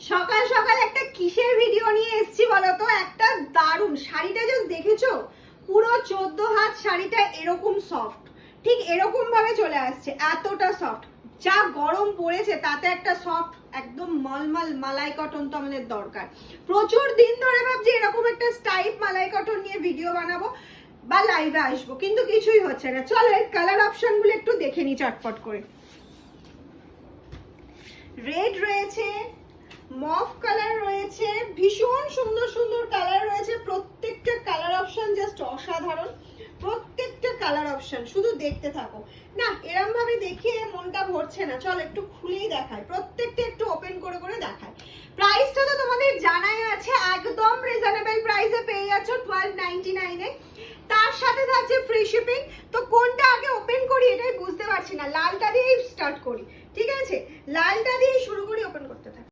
সকাল সকাল একটা কিসের ভিডিও নিয়ে এসেছি বলতো? একটা দারুণ শাড়িটা জাস্ট দেখেছো? পুরো 14 হাত শাড়িটা এরকম সফট, ঠিক এরকম ভাবে চলে আসছে, এতটা সফট। যা গরম পড়েছে তাতে একটা সফট একদম মলমল মালাই কটন তো আমাদের দরকার। প্রচুর দিন ধরে ভাবছি এরকম একটা স্টাইপ মালাই কটন নিয়ে ভিডিও বানাবো বা লাইভে আসবো, কিন্তু কিছুই হচ্ছে না। চলো এর কালার অপশন গুলো একটু দেখে নি চটপট করে। রেড রয়েছে, মফ কালার রয়েছে, ভীষণ সুন্দর সুন্দর কালার রয়েছে। প্রত্যেকটা কালার অপশন জাস্ট অসাধারণ, প্রত্যেকটা কালার অপশন শুধু দেখতে থাকো। না এরম ভাবে দেখিয়ে মনটা ভরছে না, চল একটু খুলেই দেখায়, প্রত্যেকটা একটু ওপেন করে করে দেখায়। প্রাইসটা তো তোমাদের জানাই আছে, একদম রিজনেবল প্রাইসে পেয়ে যাচ্ছ 1299 এ। তার সাথে থাকছে ফ্রি শিপিং। তো কোনটা আগে ওপেন করি এটাই বুঝতে পারছি না, লালটা দিয়েই স্টার্ট করি, ঠিক আছে? লালটা দিয়ে শুরু